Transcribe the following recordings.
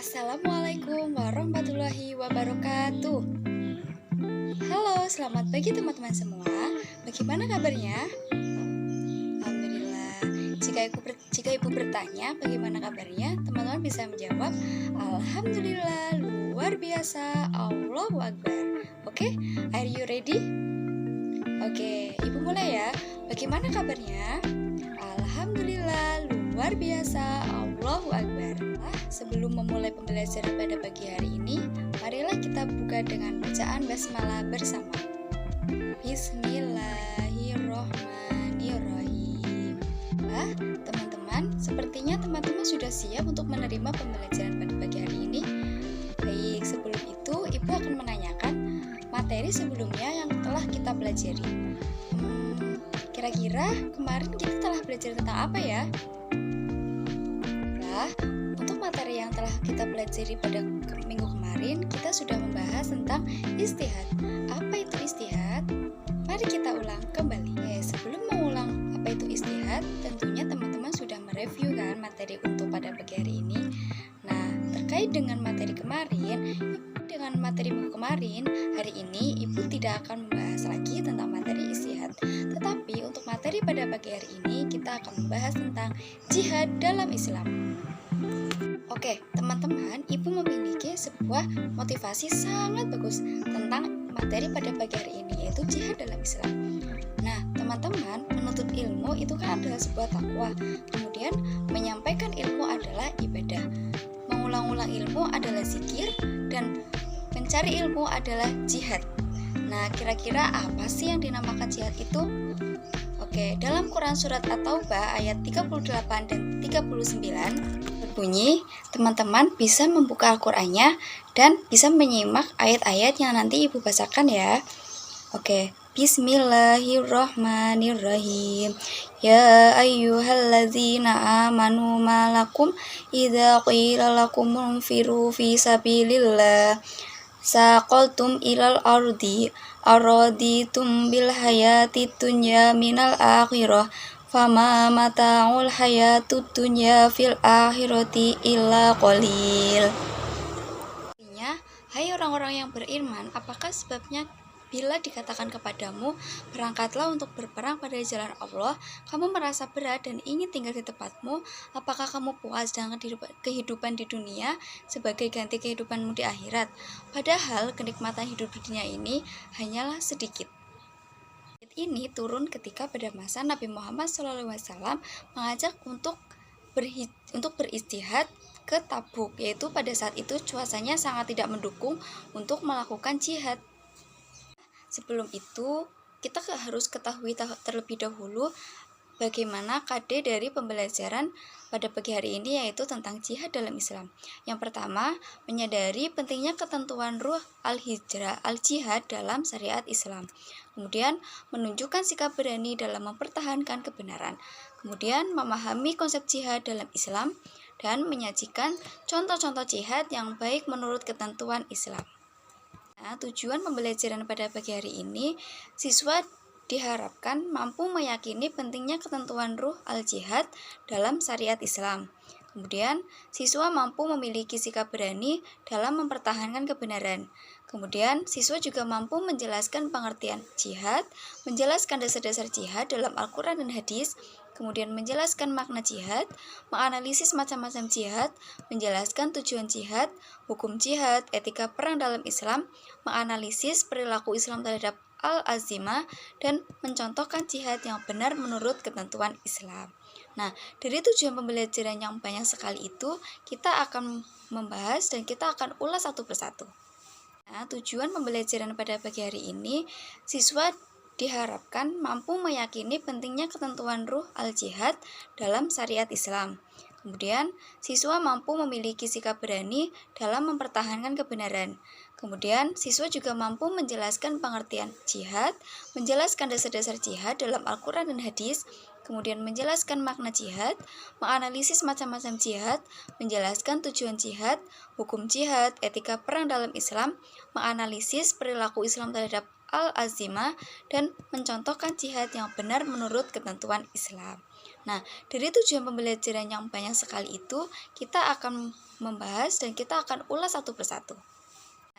Assalamualaikum warahmatullahi wabarakatuh. Halo, selamat pagi teman-teman semua. Bagaimana kabarnya? Alhamdulillah. Jika ibu bertanya bagaimana kabarnya, teman-teman bisa menjawab Alhamdulillah, luar biasa, Allahu Akbar. Oke, are you ready? Oke, ibu mulai ya. Bagaimana kabarnya? Alhamdulillah, luar biasa, Allahu Akbar. Sebelum memulai pembelajaran pada pagi hari ini, marilah kita buka dengan bacaan basmalah bersama. Bismillahirrohmanirrohim. Teman-teman, sepertinya teman-teman sudah siap untuk menerima pembelajaran pada pagi hari ini. Baik, sebelum itu ibu akan menanyakan materi sebelumnya yang telah kita pelajari. Kira-kira kemarin kita telah belajar tentang apa ya? Untuk materi yang telah kita pelajari pada minggu kemarin, kita sudah membahas tentang istihad. Apa itu istihad? Mari kita ulang kembali. Sebelum mengulang apa itu istihad, tentunya teman-teman sudah mereview kan materi untuk pada pagi hari ini. Nah, terkait dengan materi kemarin, dengan materi minggu kemarin, hari ini ibu tidak akan membahas lagi tentang materi istihad. Tetapi untuk materi pada pagi hari ini, kita akan membahas tentang jihad dalam Islam. Oke, teman-teman, ibu memiliki sebuah motivasi sangat bagus tentang materi pada pagi hari ini, yaitu jihad dalam Islam. Nah, teman-teman, menuntut ilmu itu kan adalah sebuah takwa. Kemudian, menyampaikan ilmu adalah ibadah. Mengulang-ulang ilmu adalah zikir, dan mencari ilmu adalah jihad. Nah, kira-kira apa sih yang dinamakan jihad itu? Oke, dalam Quran Surat At-Taubah ayat 38 dan 39 berbunyi, teman-teman bisa membuka Al-Qur'annya dan bisa menyimak ayat-ayat yang nanti ibu bacakan ya. Oke, Bismillahirrahmanirrahim. Ya ayyuhalladzina amanu malakum idza qila lakum unfiru fi sabilillah saqaltum ilal ardi araditum bil hayati dunya minal akhirah fama mata'ul hayatud dunya fil akhirati illa qalil. Artinya, hai orang-orang yang beriman, apakah sebabnya bila dikatakan kepadamu, berangkatlah untuk berperang pada jalan Allah, kamu merasa berat dan ingin tinggal di tempatmu? Apakah kamu puas dengan kehidupan di dunia sebagai ganti kehidupanmu di akhirat? Padahal kenikmatan hidup di dunia ini hanyalah sedikit. Ayat ini turun ketika pada masa Nabi Muhammad SAW mengajak untuk beristihad ke Tabuk, yaitu pada saat itu cuacanya sangat tidak mendukung untuk melakukan jihad. Sebelum itu, kita harus ketahui terlebih dahulu bagaimana KD dari pembelajaran pada pagi hari ini, yaitu tentang jihad dalam Islam. Yang pertama, menyadari pentingnya ketentuan ruh al-hijrah al-jihad dalam syariat Islam. Kemudian, menunjukkan sikap berani dalam mempertahankan kebenaran. Kemudian, memahami konsep jihad dalam Islam dan menyajikan contoh-contoh jihad yang baik menurut ketentuan Islam. Nah, tujuan pembelajaran pada pagi hari ini, siswa diharapkan mampu meyakini pentingnya ketentuan ruh al-jihad dalam syariat Islam. Kemudian, siswa mampu memiliki sikap berani dalam mempertahankan kebenaran. Kemudian, siswa juga mampu menjelaskan pengertian jihad, menjelaskan dasar-dasar jihad dalam Al-Quran dan Hadis, kemudian menjelaskan makna jihad, menganalisis macam-macam jihad, menjelaskan tujuan jihad, hukum jihad, etika perang dalam Islam, menganalisis perilaku Islam terhadap al-azimah, dan mencontohkan jihad yang benar menurut ketentuan Islam. Nah, dari tujuan pembelajaran yang banyak sekali itu, kita akan membahas dan kita akan ulas satu persatu. Nah, tujuan pembelajaran pada pagi hari ini, siswa diharapkan mampu meyakini pentingnya ketentuan ruh al-jihad dalam syariat Islam. Kemudian, siswa mampu memiliki sikap berani dalam mempertahankan kebenaran. Kemudian, siswa juga mampu menjelaskan pengertian jihad, menjelaskan dasar-dasar jihad dalam Al-Quran dan Hadis, kemudian menjelaskan makna jihad, menganalisis macam-macam jihad, menjelaskan tujuan jihad, hukum jihad, etika perang dalam Islam, menganalisis perilaku Islam terhadap al-azimah, dan mencontohkan jihad yang benar menurut ketentuan Islam. Nah, dari tujuan pembelajaran yang banyak sekali itu, kita akan membahas dan kita akan ulas satu persatu.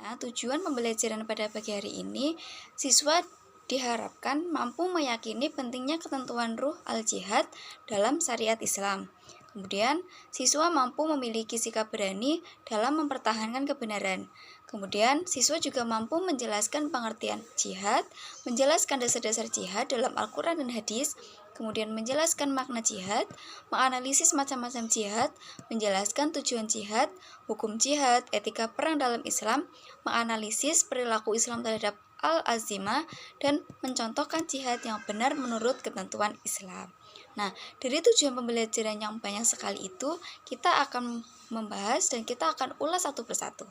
Nah, tujuan pembelajaran pada pagi hari ini, siswa diharapkan mampu meyakini pentingnya ketentuan ruh al-jihad dalam syariat Islam. Kemudian, siswa mampu memiliki sikap berani dalam mempertahankan kebenaran. Kemudian, siswa juga mampu menjelaskan pengertian jihad, menjelaskan dasar-dasar jihad dalam Al-Quran dan hadis, kemudian menjelaskan makna jihad, menganalisis macam-macam jihad, menjelaskan tujuan jihad, hukum jihad, etika perang dalam Islam, menganalisis perilaku Islam terhadap al-azimah, dan mencontohkan jihad yang benar menurut ketentuan Islam. Nah, dari tujuan pembelajaran yang banyak sekali itu, kita akan membahas dan kita akan ulas satu persatu.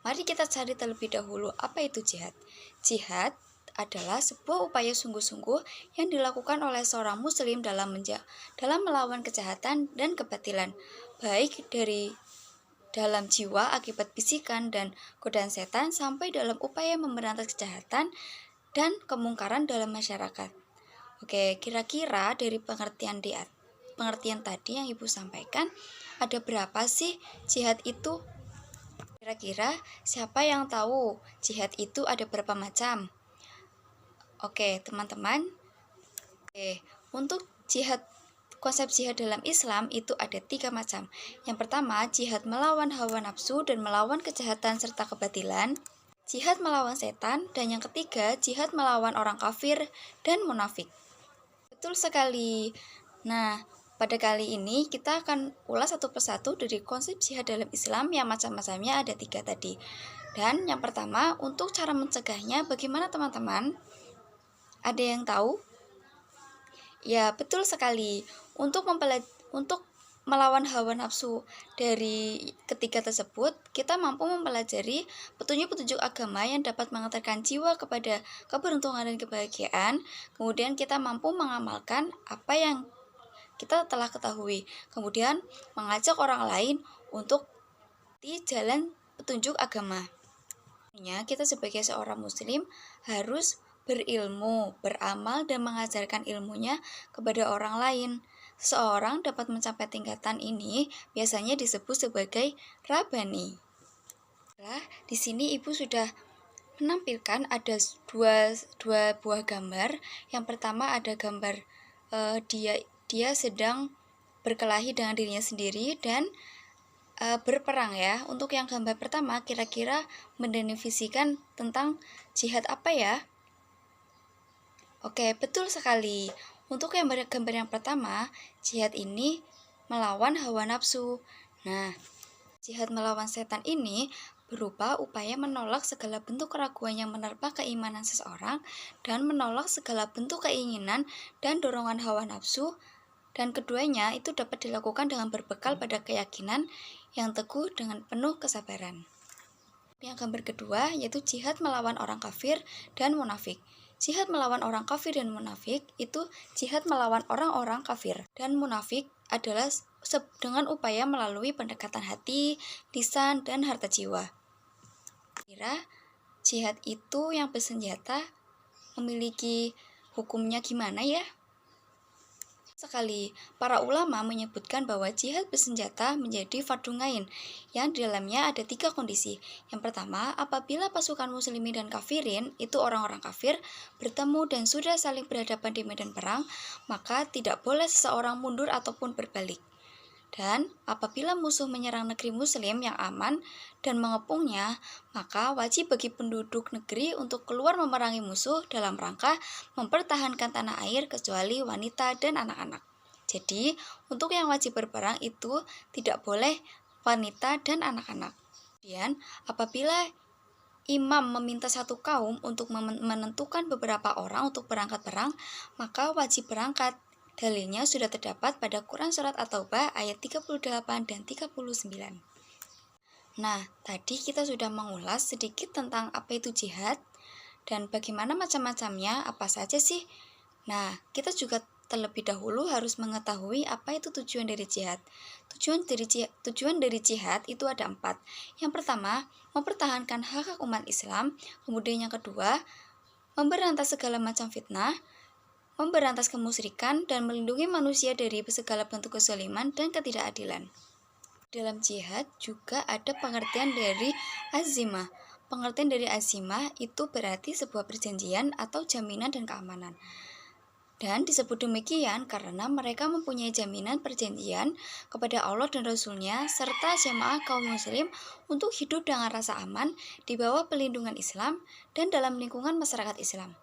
Mari kita cari terlebih dahulu apa itu jihad. Jihad adalah sebuah upaya sungguh-sungguh yang dilakukan oleh seorang muslim dalam melawan kejahatan dan kebatilan, baik dari dalam jiwa akibat bisikan dan godaan setan sampai dalam upaya memberantas kejahatan dan kemungkaran dalam masyarakat. Oke, kira-kira dari pengertian tadi yang Ibu sampaikan, ada berapa sih jihad itu? Kira-kira siapa yang tahu jihad itu ada berapa macam? Oke, teman-teman. Untuk konsep jihad dalam Islam itu ada 3 macam. Yang pertama, jihad melawan hawa nafsu dan melawan kejahatan serta kebatilan. Jihad melawan setan. Dan yang ketiga, jihad melawan orang kafir dan munafik. Betul sekali. Nah, pada kali ini kita akan ulas satu persatu dari konsep jihad dalam Islam yang macam-macamnya ada 3 tadi. Dan yang pertama, untuk cara mencegahnya bagaimana teman-teman? Ada yang tahu? Ya, betul sekali. Untuk melawan hawa nafsu dari ketiga tersebut, kita mampu mempelajari petunjuk-petunjuk agama yang dapat mengantarkan jiwa kepada keberuntungan dan kebahagiaan. Kemudian kita mampu mengamalkan apa yang kita telah ketahui. Kemudian mengajak orang lain untuk di jalan petunjuk agama. Kita sebagai seorang muslim harus berilmu, beramal, dan mengajarkan ilmunya kepada orang lain. Seseorang dapat mencapai tingkatan ini biasanya disebut sebagai Rabbani. Di sini Ibu sudah menampilkan ada dua buah gambar. Yang pertama ada gambar dia sedang berkelahi dengan dirinya sendiri dan berperang ya. Untuk yang gambar pertama kira-kira mendefinisikan tentang jihad apa ya? Oke, betul sekali. Untuk gambar yang pertama, jihad ini melawan hawa nafsu. Nah, jihad melawan setan ini berupa upaya menolak segala bentuk keraguan yang menerpa keimanan seseorang dan menolak segala bentuk keinginan dan dorongan hawa nafsu, dan keduanya itu dapat dilakukan dengan berbekal pada keyakinan yang teguh dengan penuh kesabaran. Yang gambar kedua yaitu jihad melawan orang kafir dan munafik. Jihad melawan orang kafir dan munafik itu jihad melawan orang-orang kafir dan munafik adalah dengan upaya melalui pendekatan hati, lisan, dan harta jiwa. Kira jihad itu yang bersenjata memiliki hukumnya gimana ya? Sekali, para ulama menyebutkan bahwa jihad bersenjata menjadi fardhu ain, yang di dalamnya ada 3 kondisi. Yang pertama, apabila pasukan muslimin dan kafirin, itu orang-orang kafir, bertemu dan sudah saling berhadapan di medan perang, maka tidak boleh seseorang mundur ataupun berbalik. Dan apabila musuh menyerang negeri muslim yang aman dan mengepungnya, maka wajib bagi penduduk negeri untuk keluar memerangi musuh dalam rangka mempertahankan tanah air kecuali wanita dan anak-anak. Jadi, untuk yang wajib berperang itu tidak boleh wanita dan anak-anak. Kemudian, apabila imam meminta satu kaum untuk menentukan beberapa orang untuk berangkat perang, maka wajib berangkat. Dalilnya sudah terdapat pada Quran Surat At-Taubah ayat 38 dan 39. Nah, tadi kita sudah mengulas sedikit tentang apa itu jihad dan bagaimana macam-macamnya, apa saja sih. Nah, kita juga terlebih dahulu harus mengetahui apa itu tujuan dari jihad. Tujuan dari jihad itu ada 4. Yang pertama, mempertahankan hak-hak umat Islam. Kemudian yang kedua, memberantas segala macam fitnah. memberantas kemusyrikan, dan melindungi manusia dari segala bentuk kezaliman dan ketidakadilan. Dalam jihad juga ada pengertian dari azimah. Pengertian dari azimah itu berarti sebuah perjanjian atau jaminan dan keamanan. Dan disebut demikian karena mereka mempunyai jaminan perjanjian kepada Allah dan Rasul-Nya serta jamaah kaum muslim untuk hidup dengan rasa aman di bawah pelindungan Islam dan dalam lingkungan masyarakat Islam.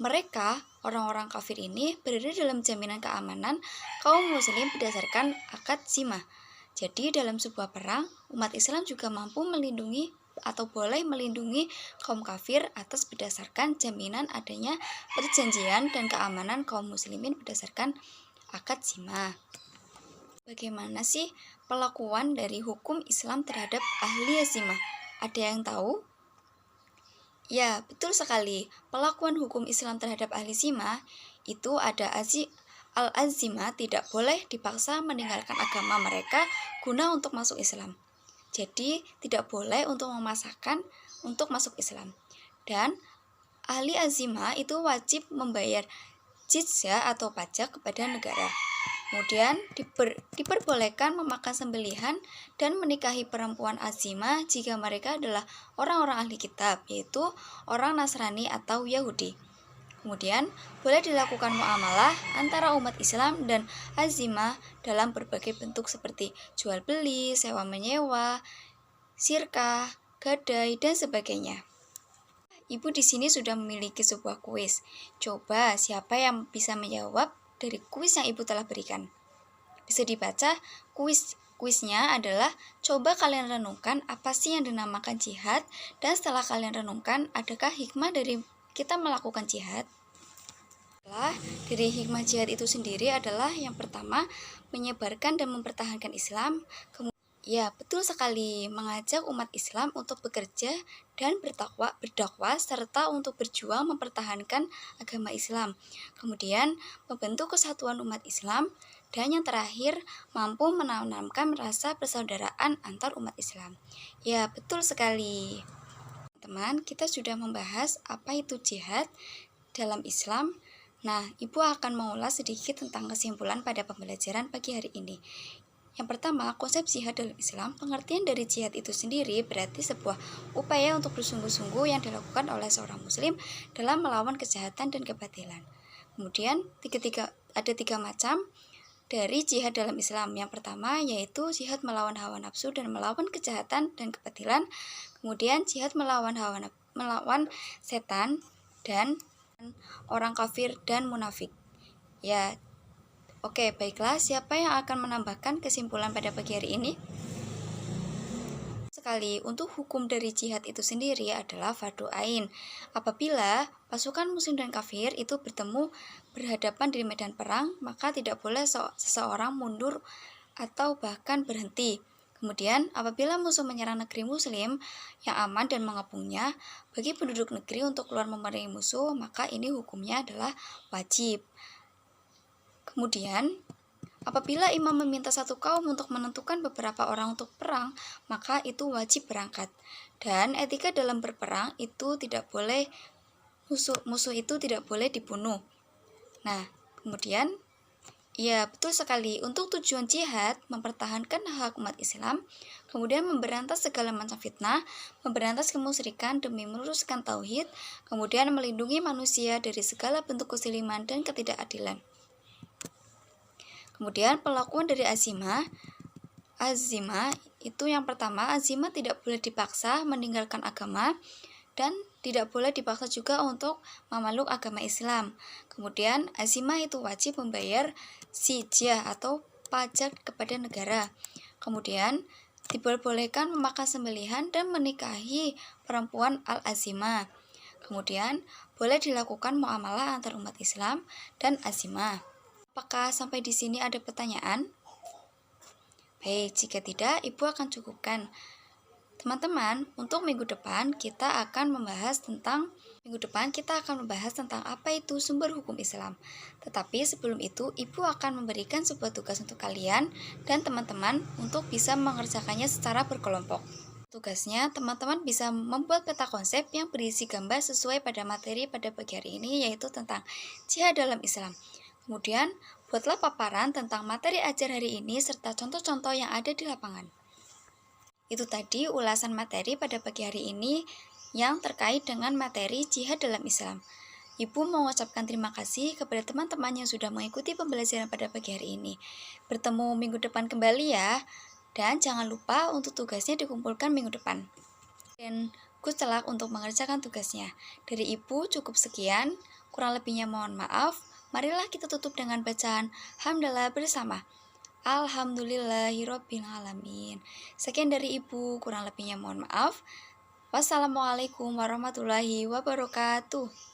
Mereka, orang-orang kafir ini, berada dalam jaminan keamanan kaum muslim berdasarkan akad zimah. Jadi dalam sebuah perang, umat Islam juga mampu melindungi atau boleh melindungi kaum kafir atas berdasarkan jaminan adanya perjanjian dan keamanan kaum muslimin berdasarkan akad zimah. Bagaimana sih pelakuan dari hukum Islam terhadap ahli zimah? Ada yang tahu? Ya, betul sekali. Pelakuan hukum Islam terhadap ahli zimah itu ada al-azimah tidak boleh dipaksa meninggalkan agama mereka guna untuk masuk Islam. Jadi tidak boleh untuk memaksakan untuk masuk Islam. Dan ahli azimah itu wajib membayar jizyah atau pajak kepada negara. Kemudian diperbolehkan memakan sembelihan dan menikahi perempuan azimah jika mereka adalah orang-orang ahli kitab, yaitu orang Nasrani atau Yahudi. Kemudian, boleh dilakukan muamalah antara umat Islam dan azimah dalam berbagai bentuk seperti jual beli, sewa menyewa, sirkah, gadai, dan sebagainya. Ibu di sini sudah memiliki sebuah kuis. Coba siapa yang bisa menjawab dari kuis yang Ibu telah berikan? Bisa dibaca, kuisnya adalah coba kalian renungkan apa sih yang dinamakan jihad, dan setelah kalian renungkan, adakah hikmah dari kita melakukan jihad? Dari hikmah jihad itu sendiri adalah yang pertama, menyebarkan dan mempertahankan Islam. Ya, betul sekali, mengajak umat Islam untuk bekerja dan berdakwah serta untuk berjuang mempertahankan agama Islam. Kemudian, membentuk kesatuan umat Islam, dan yang terakhir, mampu menanamkan rasa persaudaraan antar umat Islam. Ya, betul sekali. Teman, kita sudah membahas apa itu jihad dalam Islam. Nah, Ibu akan mengulas sedikit tentang kesimpulan pada pembelajaran pagi hari ini. Yang pertama, konsep jihad dalam Islam, pengertian dari jihad itu sendiri berarti sebuah upaya untuk bersungguh-sungguh yang dilakukan oleh seorang muslim dalam melawan kejahatan dan kebatilan. Kemudian, ada tiga macam dari jihad dalam Islam. Yang pertama yaitu jihad melawan hawa nafsu dan melawan kejahatan dan kebatilan. Kemudian jihad melawan setan dan orang kafir dan munafik. Ya, oke, baiklah. Siapa yang akan menambahkan kesimpulan pada pagi hari ini? Sekali, untuk hukum dari jihad itu sendiri adalah fardu ain. Apabila pasukan muslim dan kafir itu berhadapan di medan perang, maka tidak boleh seseorang mundur atau bahkan berhenti. Kemudian, apabila musuh menyerang negeri muslim yang aman dan mengepungnya, bagi penduduk negeri untuk keluar memerangi musuh, maka ini hukumnya adalah wajib. Kemudian, apabila imam meminta satu kaum untuk menentukan beberapa orang untuk perang, maka itu wajib berangkat. Dan etika dalam berperang itu tidak boleh, musuh itu tidak boleh dibunuh. Nah, kemudian, ya betul sekali, untuk tujuan jihad, mempertahankan hak umat Islam, kemudian memberantas segala macam fitnah, memberantas kemusyrikan demi meluruskan tauhid, kemudian melindungi manusia dari segala bentuk kezaliman dan ketidakadilan. Kemudian pelakuan dari azimah itu yang pertama, azimah tidak boleh dipaksa meninggalkan agama dan tidak boleh dipaksa juga untuk memeluk agama Islam. Kemudian azimah itu wajib membayar jizyah atau pajak kepada negara. Kemudian diperbolehkan memakan sembelihan dan menikahi perempuan al-azimah. Kemudian boleh dilakukan muamalah antar umat Islam dan azimah. Apakah sampai di sini ada pertanyaan? Baik, jika tidak, Ibu akan cukupkan. Teman-teman, untuk minggu depan kita akan membahas tentang apa itu sumber hukum Islam. Tetapi sebelum itu, Ibu akan memberikan sebuah tugas untuk kalian dan teman-teman untuk bisa mengerjakannya secara berkelompok. Tugasnya, teman-teman bisa membuat peta konsep yang berisi gambar sesuai pada materi pada pagi hari ini, yaitu tentang jihad dalam Islam. Kemudian, buatlah paparan tentang materi ajar hari ini serta contoh-contoh yang ada di lapangan. Itu tadi ulasan materi pada pagi hari ini yang terkait dengan materi jihad dalam Islam. Ibu mengucapkan terima kasih kepada teman-teman yang sudah mengikuti pembelajaran pada pagi hari ini. Bertemu minggu depan kembali ya. Dan jangan lupa untuk tugasnya dikumpulkan minggu depan. Dan good luck untuk mengerjakan tugasnya. Dari Ibu cukup sekian, kurang lebihnya mohon maaf. Marilah kita tutup dengan bacaan hamdalah bersama. Alhamdulillahirobbilalamin. Sekian dari Ibu, kurang lebihnya mohon maaf. Wassalamualaikum warahmatullahi wabarakatuh.